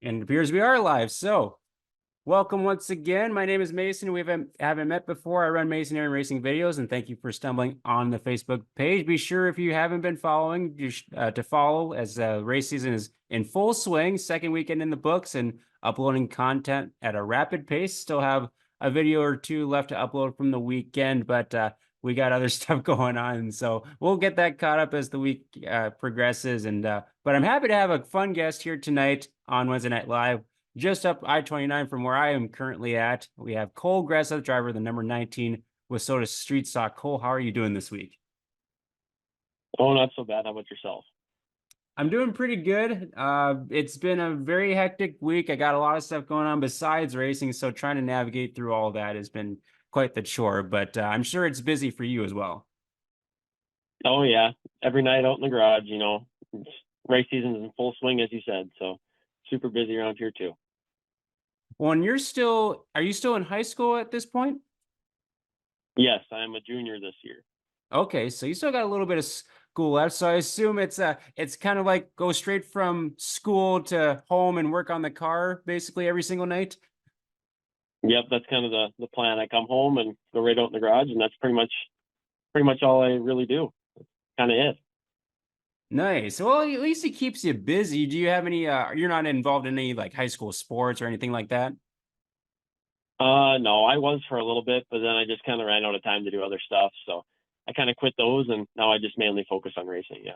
And it appears we are live. So, welcome once again. My name is Mason. We haven't met before. I run Masonry and Racing videos, and thank you for stumbling on the Facebook page. Be sure if you haven't been following to follow as race season is in full swing. Second weekend in the books and uploading content at a rapid pace. Still have a video or two left to upload from the weekend, but we got other stuff going on, so we'll get that caught up as the week progresses. And but I'm happy to have a fun guest here tonight on Wednesday Night Live, just up I-29 from where I am currently at. We have Cole Greseth, driver of the number 19 WISSOTA Street Stock. Cole, how are you doing this week? Oh, not so bad. How about yourself? I'm doing pretty good. It's been a very hectic week. I got a lot of stuff going on besides racing, so trying to navigate through all that has been quite the chore, but I'm sure it's busy for you as well. Oh, yeah. Every night out in the garage, race season's in full swing, as you said. So super busy around here too. Well, and are you still in high school at this point? Yes, I am a junior this year. Okay, so you still got a little bit of school left. So I assume it's kind of like go straight from school to home and work on the car basically every single night. Yep, that's kind of the plan. I come home and go right out in the garage, and that's pretty much all I really do. Kind of it. Nice. Well, at least it keeps you busy. Do you have any you're not involved in any like high school sports or anything like that? No, I was for a little bit, but then I just kind of ran out of time to do other stuff. So I kind of quit those, and now I just mainly focus on racing. Yeah.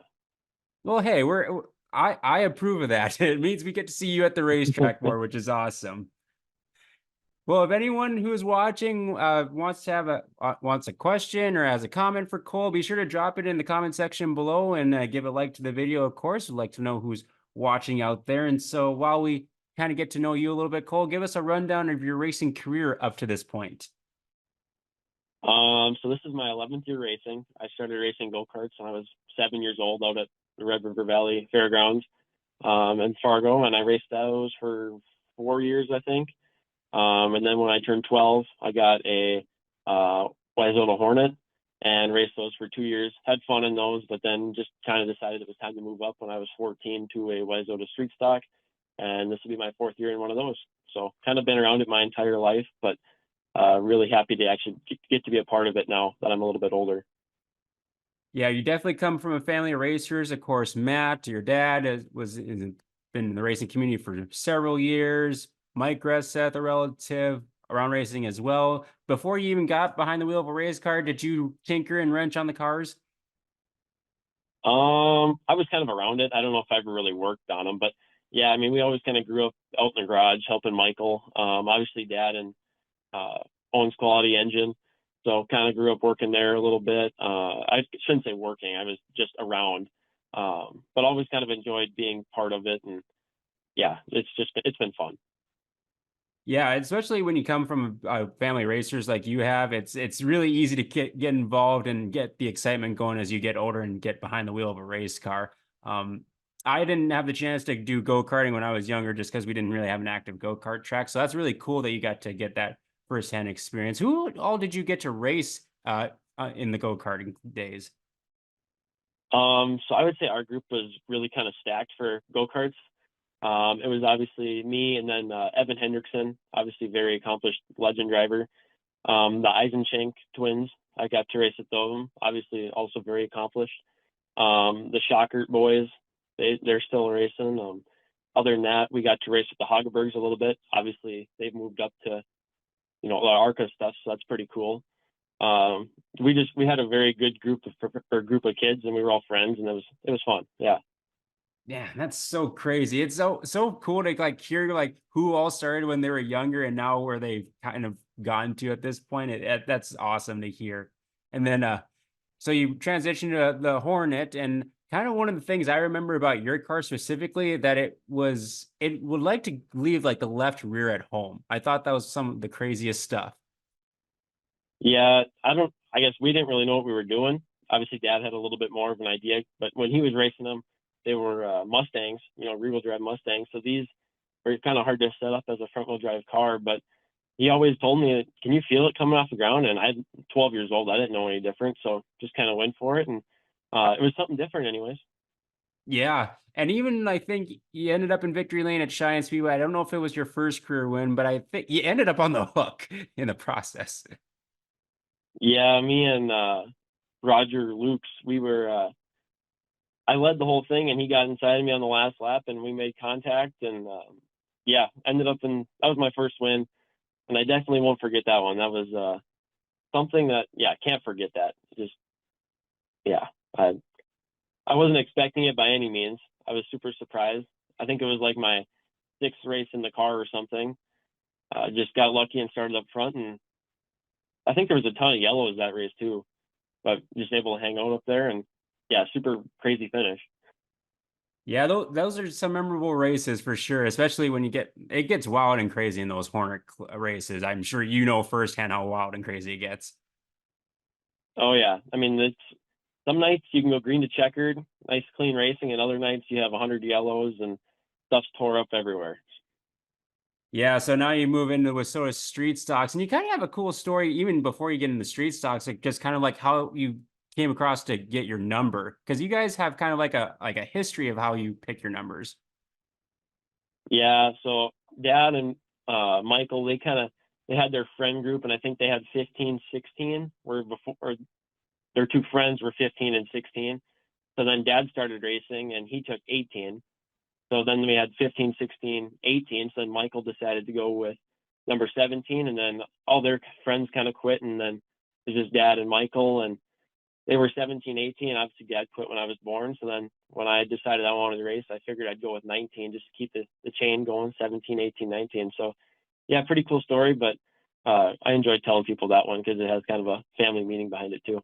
Well, hey, I approve of that. It means we get to see you at the racetrack more, which is awesome. Well, if anyone who's watching wants to have wants a question or has a comment for Cole, be sure to drop it in the comment section below and give a like to the video. Of course, we'd like to know who's watching out there. And so while we kind of get to know you a little bit, Cole, give us a rundown of your racing career up to this point. So this is my 11th year racing. I started racing go-karts when I was 7 years old out at the Red River Valley Fairgrounds in Fargo, and I raced those for 4 years, I think. And then when I turned 12, I got a WISSOTA Hornet and raced those for 2 years. Had fun in those, but then just kind of decided it was time to move up when I was 14 to a WISSOTA Street Stock, and this will be my 4th year in one of those. So kind of been around it my entire life, but really happy to actually get to be a part of it now that I'm a little bit older. Yeah, you definitely come from a family of racers. Of course, Matt, your dad, been in the racing community for several years. Mike Greseth, a relative, around racing as well. Before you even got behind the wheel of a race car, did you tinker and wrench on the cars? I was kind of around it. I don't know if I ever really worked on them, but yeah, I mean, we always kind of grew up out in the garage helping Michael. Obviously, Dad and owns Quality Engine, so kind of grew up working there a little bit. I shouldn't say working; I was just around, but always kind of enjoyed being part of it. And yeah, it's been fun. Yeah, especially when you come from a family of racers like you have, it's really easy to get involved and get the excitement going as you get older and get behind the wheel of a race car. Um, I didn't have the chance to do go-karting when I was younger just because we didn't really have an active go-kart track. So that's really cool that you got to get that firsthand experience. Who all did you get to race in the go-karting days? So I would say our group was really kind of stacked for go-karts. It was obviously me and then Evan Hendrickson, obviously very accomplished legend driver. The Eisenchenk twins, I got to race with them, obviously also very accomplished. The Schockert boys, they're still racing. Other than that, we got to race with the Hagebergs a little bit. Obviously, they've moved up to, ARCA stuff, so that's pretty cool. We had a very good group of kids, and we were all friends, and it was fun. Yeah. Yeah, that's so crazy. It's so cool to like hear like who all started when they were younger and now where they've kind of gotten to at this point. That's awesome to hear. And then so you transitioned to the Hornet, and kind of one of the things I remember about your car specifically that it would like to leave like the left rear at home. I thought that was some of the craziest stuff. Yeah, I guess we didn't really know what we were doing. Obviously, Dad had a little bit more of an idea, but when he was racing them, they were Mustangs, rear-wheel drive Mustangs. So these were kind of hard to set up as a front-wheel drive car. But he always told me, "Can you feel it coming off the ground?" And I'm 12 years old. I didn't know any different, so just kind of went for it, and it was something different, anyways. Yeah. And even I think you ended up in victory lane at Cheyenne Speedway. I don't know if it was your first career win, but I think you ended up on the hook in the process. Yeah, me and Roger Lukes, we were I led the whole thing and he got inside of me on the last lap and we made contact and yeah, ended up in that was my first win and I definitely won't forget that one. That was something that yeah, I can't forget that. Just yeah, I wasn't expecting it by any means. I was super surprised. I think it was like my sixth race in the car or something. Just got lucky and started up front, and I think there was a ton of yellows that race too. But just able to hang out up there, and yeah, super crazy finish. Yeah, those are some memorable races for sure, especially when it gets wild and crazy in those races. I'm sure you know firsthand how wild and crazy it gets. Oh yeah, I mean it's some nights you can go green to checkered, nice clean racing, and other nights you have 100 yellows and stuff's tore up everywhere. Yeah, so now you move into WISSOTA Street Stocks, and you kind of have a cool story even before you get into Street Stocks, like just kind of like how you came across to get your number, because you guys have kind of like a history of how you pick your numbers. Yeah, so Dad and Michael, they had their friend group, and I think they had 15, 16, where before or their two friends were 15 and 16. So then Dad started racing, and he took 18. So then we had 15, 16, 18. So then Michael decided to go with number 17, and then all their friends kind of quit, and then it was just Dad and Michael, and they were 17, 18. Obviously, Dad quit when I was born. So then when I decided I wanted to race, I figured I'd go with 19 just to keep the chain going 17, 18, 19. So, yeah, pretty cool story. But I enjoyed telling people that one because it has kind of a family meaning behind it, too.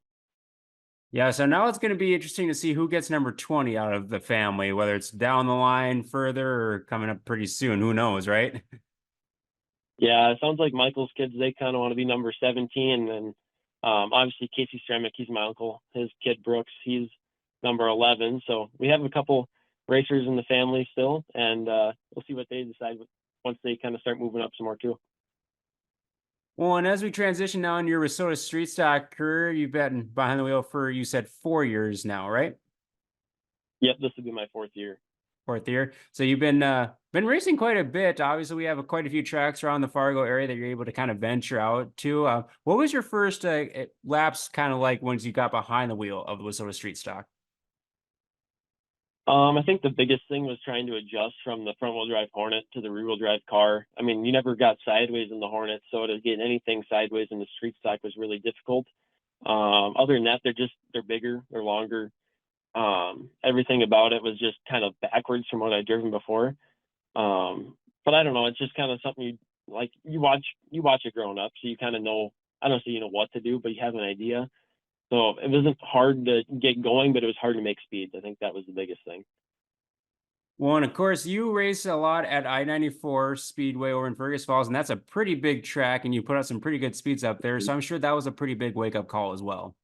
Yeah, so now it's going to be interesting to see who gets number 20 out of the family, whether it's down the line further or coming up pretty soon. Who knows, right? Yeah, it sounds like Michael's kids, they kind of want to be number 17. And obviously, Casey Stremick, he's my uncle. His kid, Brooks, he's number 11. So we have a couple racers in the family still. And we'll see what they decide once they kind of start moving up some more, too. Well, and as we transition now into your WISSOTA Street Stock career, you've been behind the wheel for, you said, 4 years now, right? Yep, this will be my fourth year. Fourth year. So you've been racing quite a bit. Obviously, we have quite a few tracks around the Fargo area that you're able to kind of venture out to. What was your first laps kind of like once you got behind the wheel of the WISSOTA Street Stock? I think the biggest thing was trying to adjust from the front wheel drive Hornet to the rear wheel drive car. I mean, you never got sideways in the Hornet, so to get anything sideways in the street stock was really difficult. Other than that, they're bigger, they're longer. Everything about it was just kind of backwards from what I'd driven before. But I don't know, it's just kind of something you watch it growing up, so you kind of know. I don't say you know what to do, but you have an idea. So it wasn't hard to get going, but it was hard to make speeds. I think that was the biggest thing. Well, and of course, you race a lot at I-94 Speedway over in Fergus Falls, and that's a pretty big track, and you put out some pretty good speeds up there. So I'm sure that was a pretty big wake-up call as well.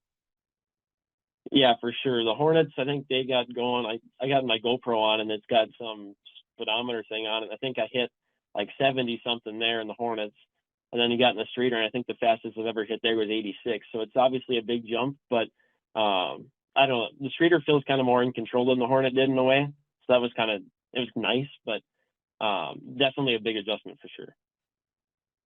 Yeah, for sure. The Hornets, I think they got going. I got my GoPro on and it's got some speedometer thing on it. I think I hit like 70 something there in the Hornets. And then you got in the streeter, and I think the fastest I've ever hit there was 86. So it's obviously a big jump, but I don't know. The streeter feels kind of more in control than the Hornet did in a way. So that was it was nice, but definitely a big adjustment for sure.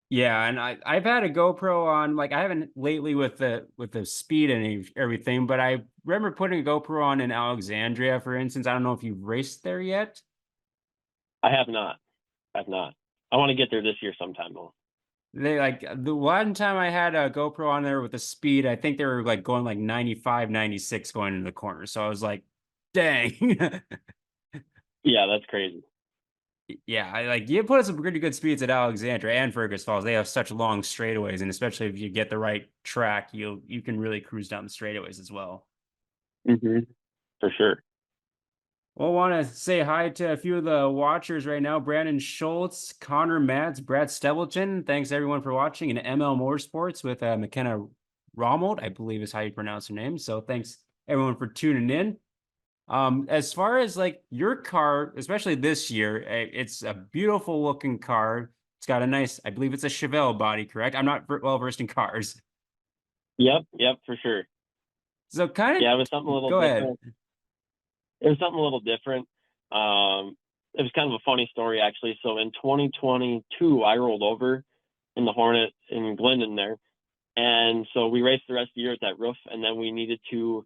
Yeah, and I've had a GoPro on, like I haven't lately with the speed and everything, but I remember putting a GoPro on in Alexandria, for instance. I don't know if you've raced there yet. I have not. I've not. I want to get there this year sometime though. They like the one time I had a GoPro on there with the speed, I think they were like going like 95, 96 going into the corner. So I was like, dang. Yeah, that's crazy. Yeah, I like you put some pretty good speeds at Alexandria and Fergus Falls. They have such long straightaways, and especially if you get the right track, you can really cruise down the straightaways as well. Hmm. For sure. Well, want to say hi to a few of the watchers right now. Brandon Schultz, Connor Matz, Brad Stebleton. Thanks everyone for watching. And ML Motorsports with McKenna Romold, I believe is how you pronounce her name. So thanks everyone for tuning in. As far as like your car, especially this year, it's a beautiful looking car. It's got a nice, I believe it's a Chevelle body, correct? I'm not well versed in cars. Yep, for sure. So kind Yeah, it was something a of little go ahead. different. it was something a little different. It was kind of a funny story actually. So in 2022, I rolled over in the Hornet in Glendon there, and so we raced the rest of the year at that roof, and then we needed to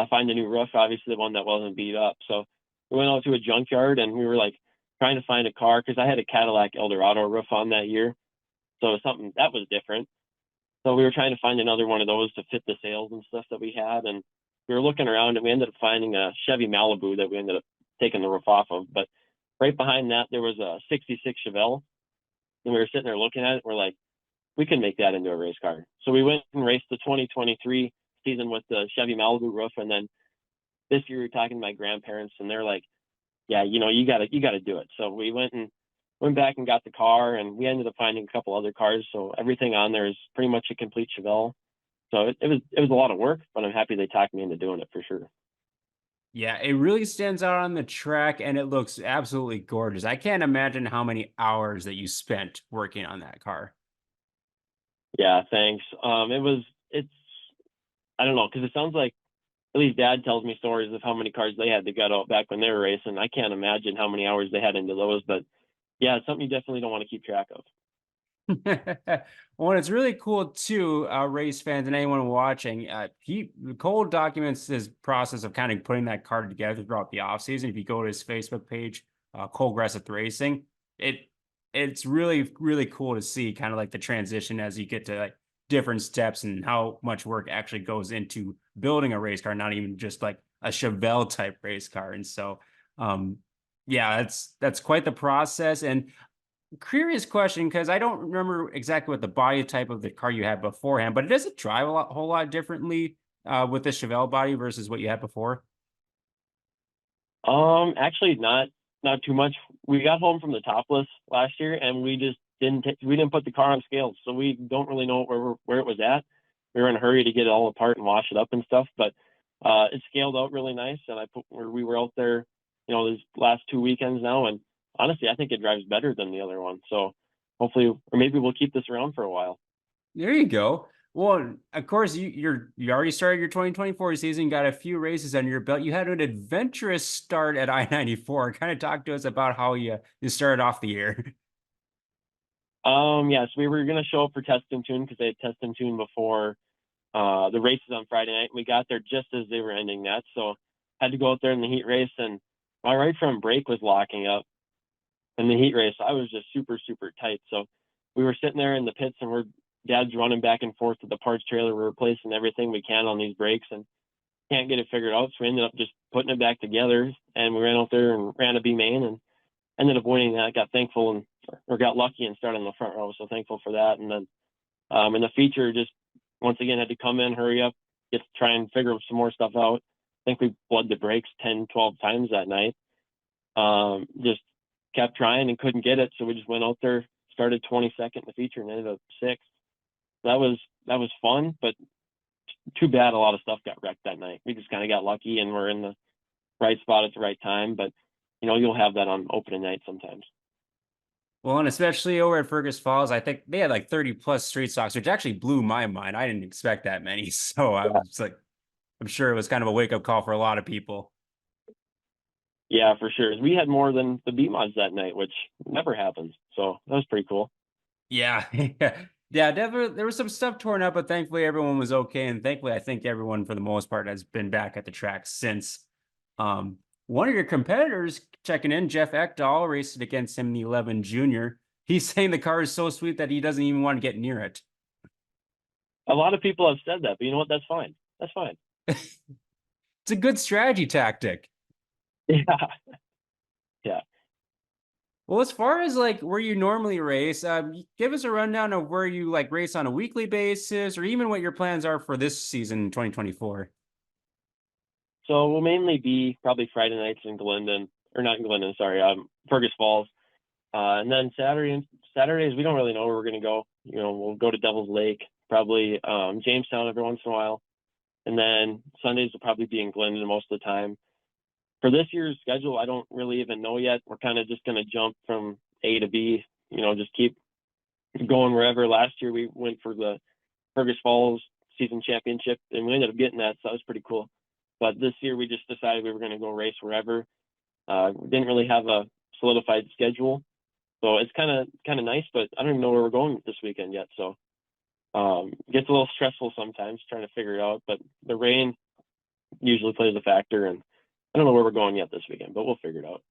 find a new roof, obviously the one that wasn't beat up. So we went out to a junkyard and we were like trying to find a car because I had a Cadillac Eldorado roof on that year, so it was something that was different. So we were trying to find another one of those to fit the sails and stuff that we had, and we were looking around and we ended up finding a Chevy Malibu that we ended up taking the roof off of. But right behind that there was a '66 Chevelle, and we were sitting there looking at it. We're like, we can make that into a race car. So we went and raced the 2023 season with the Chevy Malibu roof, and then this year we were talking to my grandparents, and they're like, "Yeah, you gotta do it." So we went back and got the car, and we ended up finding a couple other cars. So everything on there is pretty much a complete Chevelle. So it was a lot of work, but I'm happy they talked me into doing it for sure. Yeah, it really stands out on the track and it looks absolutely gorgeous. I can't imagine how many hours that you spent working on that car. Yeah, thanks. It's I don't know because it sounds like at least Dad tells me stories of how many cars they had to gut out back when they were racing. I can't imagine how many hours they had into those, but yeah, it's something you definitely don't want to keep track of. Well, and it's really cool too, race fans and anyone watching. Cole documents his process of kind of putting that card together throughout the offseason. If you go to his Facebook page, Cole Greseth Racing, it it's really cool to see kind of like the transition as you get to like different steps and how much work actually goes into building a race car, not even just like a Chevelle type race car. And so, um, yeah, that's quite the process. And curious question because I don't remember exactly what the body type of the car you had beforehand, but does it drive whole lot differently with the Chevelle body versus what you had before? Actually, not too much. We got home from the topless last year, and we just we didn't put the car on scales, so we don't really know where it was at. We were in a hurry to get it all apart and wash it up and stuff, but it scaled out really nice. And we were out there, these last 2 weekends now, and honestly, I think it drives better than the other one. So hopefully, or maybe we'll keep this around for a while. There you go. Well, of course, you already started your 2024 season, got a few races under your belt. You had an adventurous start at I-94. Kind of talk to us about how you started off the year. Yes, we were gonna show up for test and tune because they had test and tune before the races on Friday night. We got there just as they were ending that, so had to go out there in the heat race, and my right front brake was locking up in the heat race. I was just super tight, so we were sitting there in the pits, and Dad's running back and forth to the parts trailer. We're replacing everything we can on these brakes, and can't get it figured out. So we ended up just putting it back together, and we ran out there and ran a B main and ended up winning that. Got thankful and or got lucky and started in the front row. So thankful for that. And then in the feature, just once again had to come in, hurry up, just try and figure some more stuff out. I think we bled the brakes 10, 12 times that night. Just kept trying and couldn't get it. So we just went out there, started 22nd in the feature and ended up sixth. That was fun, but too bad a lot of stuff got wrecked that night. We just kind of got lucky and we're in the right spot at the right time. But you'll have that on opening night sometimes. Well, and especially over at Fergus Falls, I think they had like 30 plus street stocks, which actually blew my mind. I didn't expect that many. So I was like, I'm sure it was kind of a wake up call for a lot of people. Yeah, for sure. We had more than the B mods that night, which never happens. So that was pretty cool. Yeah. Yeah, definitely. There was some stuff torn up, but thankfully everyone was okay. And thankfully, I think everyone, for the most part, has been back at the track since. Um, One of your competitors checking in, Jeff Ekdahl, raced against him in the 11 Junior. He's saying the car is so sweet that he doesn't even want to get near it. A lot of people have said that, but you know what? That's fine. That's fine. It's a good strategy tactic. Yeah. Yeah. Well, as far as like where you normally race, give us a rundown of where you like race on a weekly basis, or even what your plans are for this season, 2024. So we'll mainly be probably Friday nights in Glendon, or not in Glendon, sorry, Fergus Falls. And then Saturdays, we don't really know where we're going to go. We'll go to Devil's Lake, probably Jamestown every once in a while. And then Sundays will probably be in Glendon most of the time. For this year's schedule, I don't really even know yet. We're kind of just going to jump from A to B, just keep going wherever. Last year, we went for the Fergus Falls season championship, and we ended up getting that, so that was pretty cool. But this year we just decided we were going to go race wherever. We didn't really have a solidified schedule, so it's kind of nice. But I don't even know where we're going this weekend yet. So gets a little stressful sometimes trying to figure it out. But the rain usually plays a factor, and I don't know where we're going yet this weekend, but we'll figure it out.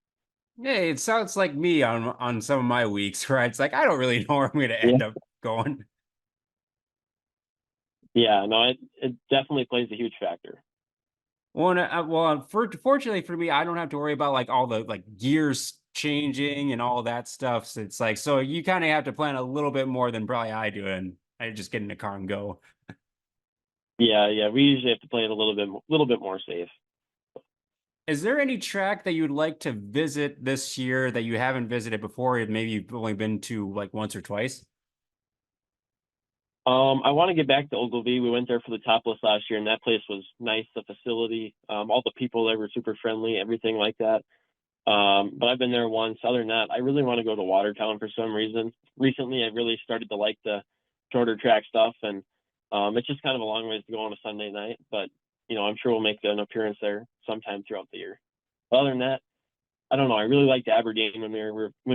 Hey, it sounds like me on some of my weeks, where it's like I don't really know where I'm going to Yeah, end up going. yeah, no, it definitely plays a huge factor. Fortunately for me, I don't have to worry about like all the like gears changing and all that stuff. So it's like, so you kind of have to plan a little bit more than probably I do, and I just get in the car and go. Yeah, yeah, we usually have to play it little bit more safe. Is there any track that you'd like to visit this year that you haven't visited before, and maybe you've only been to like once or twice? I want to get back to Ogilvy. We went there for the topless last year, and that place was nice. The facility, all the people there were super friendly, everything like that. But I've been there once. Other than that, I really want to go to Watertown for some reason. Recently, I really started to like the shorter track stuff, and it's just kind of a long ways to go on a Sunday night. But I'm sure we'll make an appearance there sometime throughout the year. But other than that, I don't know. I really liked Aberdeen when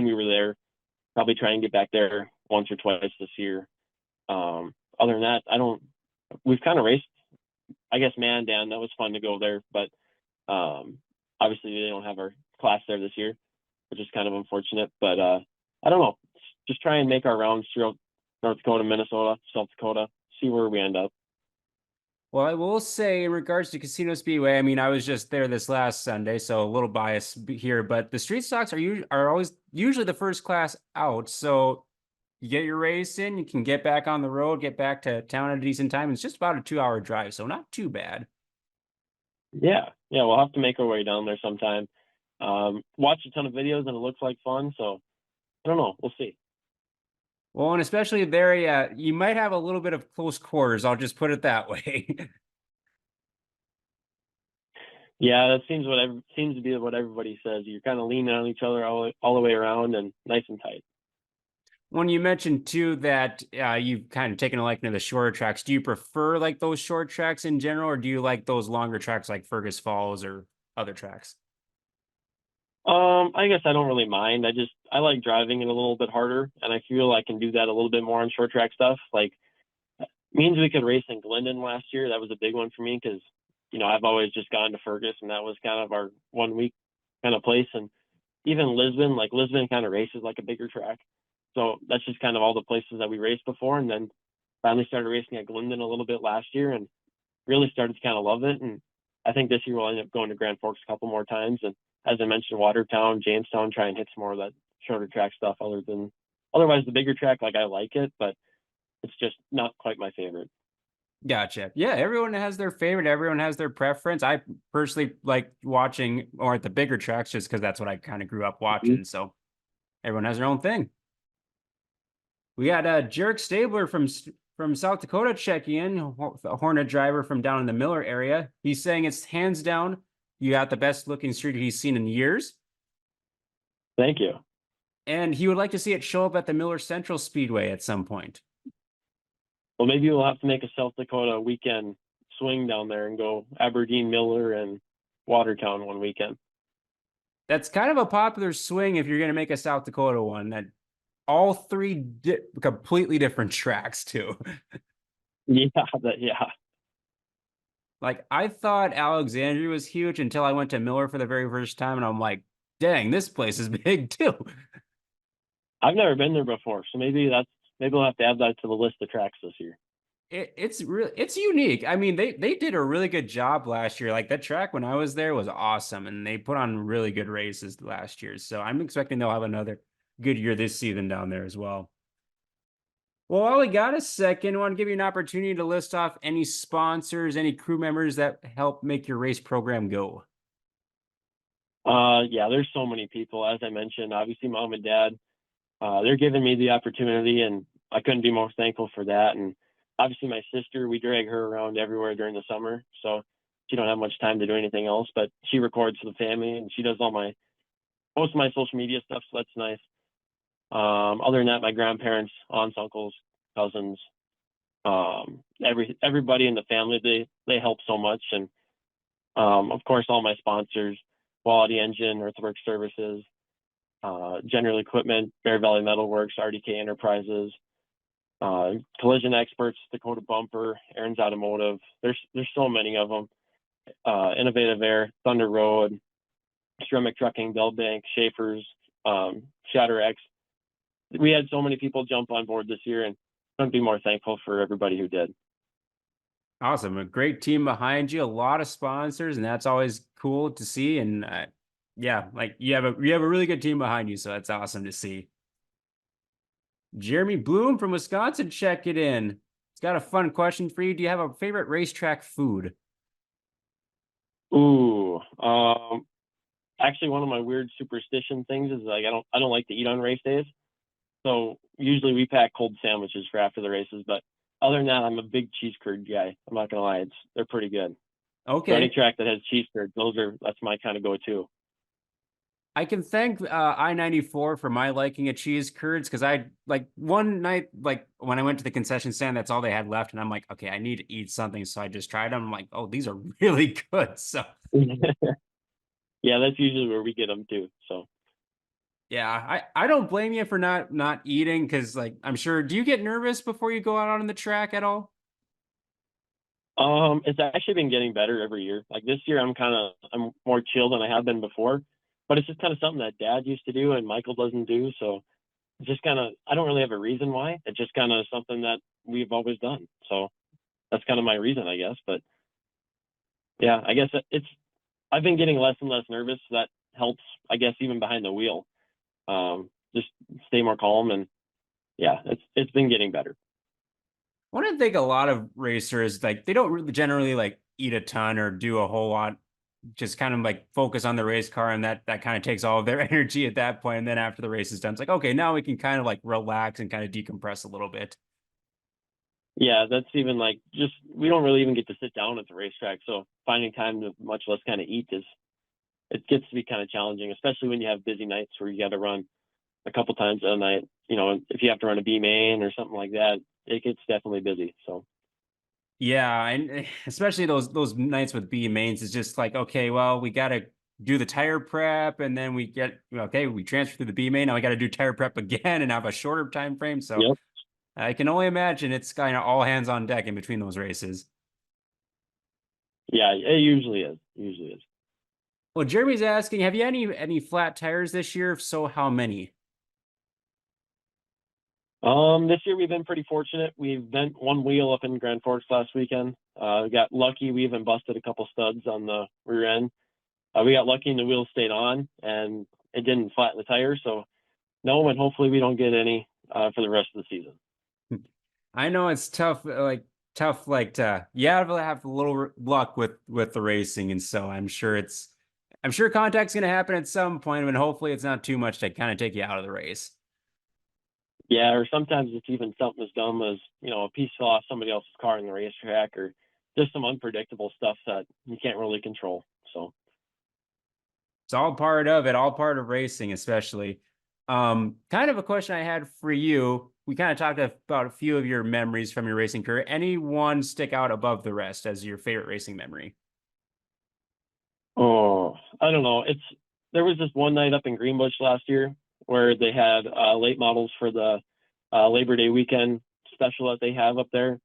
we were there. Probably try and get back there once or twice this year. Other than that, I don't. We've kind of raced, I guess, Mandan. That was fun to go there, but obviously they don't have our class there this year, which is kind of unfortunate. But I don't know. Just try and make our rounds throughout North Dakota, Minnesota, South Dakota, see where we end up. Well, I will say in regards to Casino Speedway, I mean, I was just there this last Sunday, so a little bias here, but the street stocks are always usually the first class out. So you get your race in, you can get back on the road, get back to town at a decent time. It's just about a 2 hour drive, so not too bad. Yeah, yeah, we'll have to make our way down there sometime. Watched a ton of videos and it looks like fun, so I don't know. We'll see. Well, and especially there, yeah, you might have a little bit of close quarters. I'll just put it that way. Yeah, that seems to be what everybody says. You're kind of leaning on each other all the way around and nice and tight. When you mentioned too that you've kind of taken a liking to the shorter tracks, do you prefer like those short tracks in general, or do you like those longer tracks like Fergus Falls or other tracks? I guess I don't really mind. I like driving it a little bit harder, and I feel I can do that a little bit more on short track stuff. Like means we could race in Glendon last year. That was a big one for me because I've always just gone to Fergus, and that was kind of our 1 week kind of place. And even Lisbon, like Lisbon, kind of races like a bigger track. So that's just kind of all the places that we raced before, and then finally started racing at Glendon a little bit last year, and really started to kind of love it. And I think this year we'll end up going to Grand Forks a couple more times. And as I mentioned, Watertown, Jamestown, try and hit some more of that shorter track stuff. Otherwise, the bigger track, like I like it, but it's just not quite my favorite. Gotcha. Yeah, everyone has their favorite. Everyone has their preference. I personally like watching or at the bigger tracks just because that's what I kind of grew up Mhm. watching. So everyone has their own thing. We got Jarek Stabler from South Dakota checking in, the Hornet driver from down in the Miller area. He's saying it's hands down, you got the best looking street he's seen in years. Thank you. And he would like to see it show up at the Miller Central Speedway at some point. Well, maybe we'll have to make a South Dakota weekend swing down there and go Aberdeen, Miller, and Watertown one weekend. That's kind of a popular swing if you're going to make a South Dakota one. That all three completely different tracks too. Yeah, yeah. Like I thought Alexandria was huge until I went to Miller for the very first time, and I'm like, dang, this place is big too. I've never been there before, so maybe we'll have to add that to the list of tracks this year. It's unique. I mean, they did a really good job last year. Like that track when I was there was awesome, and they put on really good races last year. So I'm expecting they'll have another good year this season down there as well. Well, while we got a second, I want to give you an opportunity to list off any sponsors, any crew members that help make your race program go. Yeah, there's so many people. As I mentioned, obviously mom and dad, they're giving me the opportunity, and I couldn't be more thankful for that. And obviously my sister, we drag her around everywhere during the summer, so she don't have much time to do anything else, but she records for the family and she does most of my social media stuff, so that's nice. Other than that, my grandparents, aunts, uncles, cousins, everybody in the family, they help so much. And Of course, all my sponsors, Quality Engine, Earthworks Services, General Equipment, Bear Valley Metalworks, RDK Enterprises, Collision Experts, Dakota Bumper, Aaron's Automotive. There's so many of them. Innovative Air, Thunder Road, Stremic Trucking, Bell Bank, Schaefer's, Shatter X. We had so many people jump on board this year, and couldn't be more thankful for everybody who did. Awesome. A great team behind you, a lot of sponsors, and that's always cool to see. And yeah, like you have a really good team behind you, so that's awesome to see. Jeremy Bloom from Wisconsin, check it in. It's got a fun question for you. Do you have a favorite racetrack food? Ooh, actually, one of my weird superstition things is like I don't like to eat on race days. So usually we pack cold sandwiches for after the races, but other than that, I'm a big cheese curd guy. I'm not gonna lie, they're pretty good. So any Okay. track that has cheese curds, that's my kind of go-to. I can thank I-94 for my liking of cheese curds because I like one night, like when I went to the concession stand, that's all they had left. And I'm like, okay, I need to eat something. So I just tried them. I'm like, oh, these are really good. So Yeah, that's usually where we get them too. So yeah, I don't blame you for not eating because like I'm sure, do you get nervous before you go out on the track at all? it's actually been getting better every year. Like this year, I'm more chill than I have been before, but it's just kind of something that Dad used to do and Michael doesn't do. So it's just kind of I don't really have a reason why. It's just kind of something that we've always done. So that's kind of my reason, I guess. But yeah, I guess it's I've been getting less and less nervous. That helps, I guess, even behind the wheel. Just stay more calm and yeah, it's been getting better. One I think a lot of racers like they don't really generally like eat a ton or do a whole lot, just kind of like focus on the race car, and that kind of takes all of their energy at that point. And then after the race is done, it's like, okay, now we can kind of like relax and kind of decompress a little bit. Yeah, that's even like just we don't really even get to sit down at the racetrack. So finding time to much less kind of eat is it gets to be kind of challenging, especially when you have busy nights where you got to run a couple times a night. You know, if you have to run a B main or something like that, it gets definitely busy. So Yeah, and especially those nights with B mains is just like, okay, well, we got to do the tire prep, and then we get okay, we transfer to the B main. Now we got to do tire prep again and have a shorter time frame. So yep, I can only imagine it's kind of all hands on deck in between those races. yeah, it usually is. Usually is. Well, Jeremy's asking, have you any flat tires this year? If so, how many? This year we've been pretty fortunate. We bent one wheel up in Grand Forks last weekend. We got lucky. We even busted a couple studs on the rear end. We got lucky and the wheels stayed on and it didn't flatten the tire. So no, and hopefully we don't get any for the rest of the season. I know it's tough, tough, like to you have a little luck with the racing, and so I'm sure contact's gonna happen at some point, and hopefully it's not too much to kind of take you out of the race. Yeah, or sometimes it's even something as dumb as, you know, a piece fell off somebody else's car in the racetrack or just some unpredictable stuff that you can't really control. So It's all part of it, all part of racing, especially. Kind of a question I had for you. We kind of talked about a few of your memories from your racing career. Any one stick out above the rest as your favorite racing memory? oh, I don't know. There was this one night up in Greenbush last year where they had late models for the Labor Day weekend special that they have up there,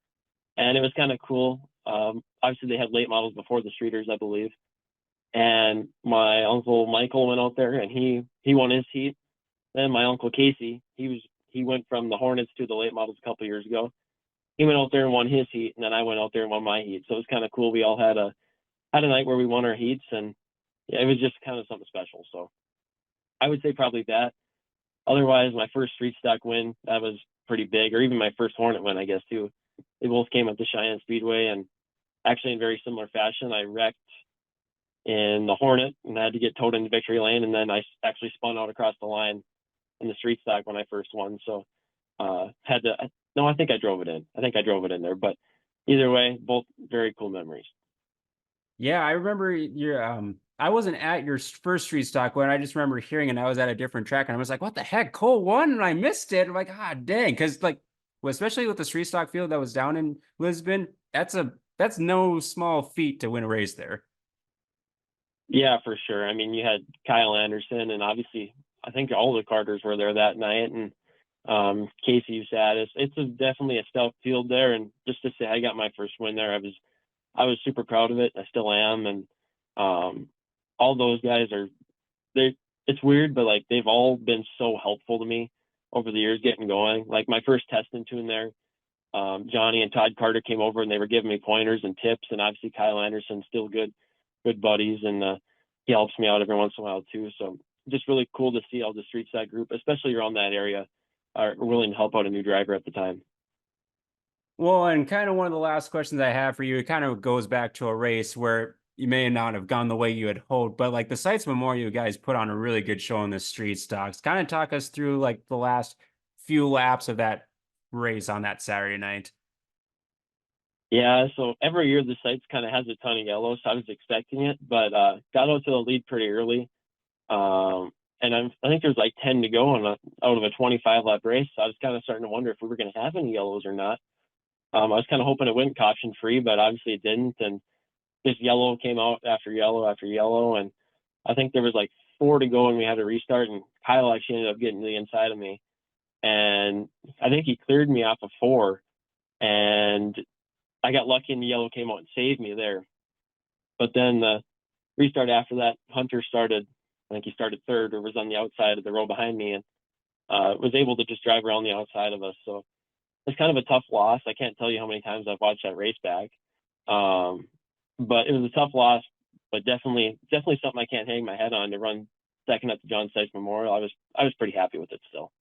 and it was kind of cool. Obviously, they had late models before the streeters, I believe. And my uncle Michael went out there and he won his heat. Then my uncle Casey, he went from the Hornets to the late models a couple years ago. He went out there and won his heat, and then I went out there and won my heat. So it was kind of cool. We all had a night where we won our heats, and yeah, it was just kind of something special. So I would say probably that. Otherwise, my first street stock win, that was pretty big, or even my first Hornet win, I guess too. They both came at the Cheyenne Speedway, and actually in very similar fashion. I wrecked in the Hornet and I had to get towed into victory lane, and then I actually spun out across the line in the street stock when I first won. So had to no, I think I drove it in. I think I drove it in there, but either way, both very cool memories. Yeah, I remember your I wasn't at your first street stock one. I just remember hearing, and I was at a different track, and I was like, "What the heck? Cole won, and I missed it." I'm like, "Ah, dang!" Because like, well, especially with the street stock field that was down in Lisbon, that's no small feat to win a race there. Yeah, for sure. I mean, you had Kyle Anderson, and obviously, I think all the Carters were there that night, and Casey Satis. Definitely a stout field there, and just to say I got my first win there, I was super proud of it. I still am, and um, all those guys are they. It's weird, but like they've all been so helpful to me over the years getting going. Like my first test and tune there, Johnny and Todd Carter came over and they were giving me pointers and tips, and obviously Kyle Anderson still good buddies, and he helps me out every once in a while too. So just really cool to see all the street side group, especially around that area, are willing to help out a new driver at the time. Well, and kind of one of the last questions I have for you, it kind of goes back to a race where you may not have gone the way you had hoped, but like the Sites Memorial, you guys put on a really good show in the street stocks. Kind of talk us through like the last few laps of that race on that Saturday night. Yeah, so every year the sites kind of has a ton of yellow, so I was expecting it, but got out to the lead pretty early. Um, and I think there's like 10 to go out of a 25 lap race. So I was kind of starting to wonder if we were going to have any yellows or not. I was kind of hoping it went caution free, but obviously it didn't. And just yellow came out after yellow after yellow. And I think there was like 4 to go and we had to restart. And Kyle actually ended up getting to the inside of me. And I think he cleared me off of 4. And I got lucky and the yellow came out and saved me there. But then the restart after that, Hunter started, I think he started third or was on the outside of the row behind me and was able to just drive around the outside of us. So it's kind of a tough loss. I can't tell you how many times I've watched that race back. But it was a tough loss, but definitely something I can't hang my head on to run second at the John Sites Memorial. I was pretty happy with it still.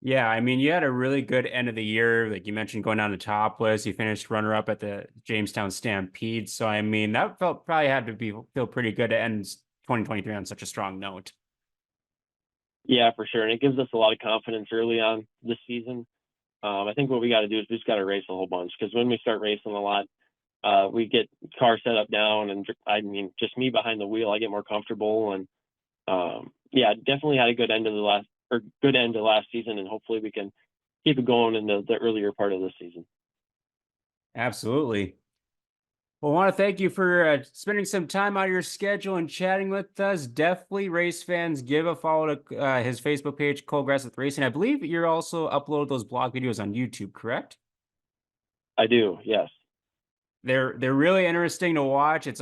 Yeah, I mean, you had a really good end of the year. Like you mentioned, going down to topless, you finished runner up at the Jamestown Stampede. So, I mean, that felt probably had to feel pretty good to end 2023 on such a strong note. Yeah, for sure. And it gives us a lot of confidence early on this season. I think what we got to do is we just got to race a whole bunch because when we start racing a lot, we get car set up down, and I mean, just me behind the wheel, I get more comfortable, and yeah, definitely had a good end of last season, and hopefully we can keep it going in the earlier part of this season. Absolutely. Well, I want to thank you for spending some time out of your schedule and chatting with us. Definitely, race fans, give a follow to his Facebook page, Cole Greseth Racing. I believe you're also upload those blog videos on YouTube, correct? I do, yes. They're really interesting to watch. It's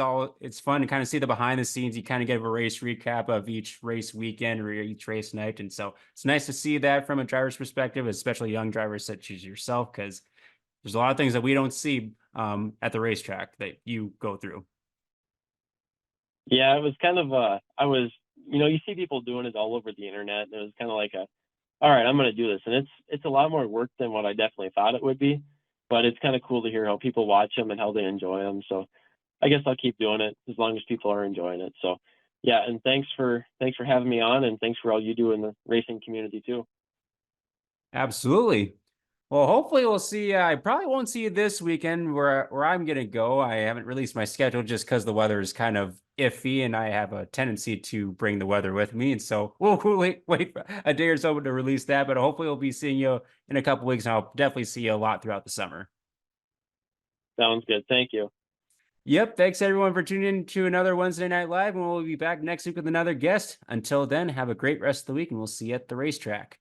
fun to kind of see the behind the scenes. You kind of get a race recap of each race weekend or each race night, and so it's nice to see that from a driver's perspective, especially young drivers such as yourself, because there's a lot of things that we don't see at the racetrack that you go through. Yeah, it was kind of you see people doing it all over the internet, and it was kind of like all right, I'm going to do this, and it's a lot more work than what I definitely thought it would be, but it's kind of cool to hear how people watch them and how they enjoy them. So I guess I'll keep doing it as long as people are enjoying it. So yeah, and thanks for having me on, and thanks for all you do in the racing community too. Absolutely. Well, hopefully we'll see. I probably won't see you this weekend where I'm gonna go. I haven't released my schedule just because the weather is kind of iffy, and I have a tendency to bring the weather with me. And so we'll wait for a day or so to release that. But hopefully we'll be seeing you in a couple weeks, and I'll definitely see you a lot throughout the summer. Sounds good. Thank you. Yep. Thanks everyone for tuning in to another Wednesday Night Live, and we'll be back next week with another guest. Until then, have a great rest of the week, and we'll see you at the racetrack.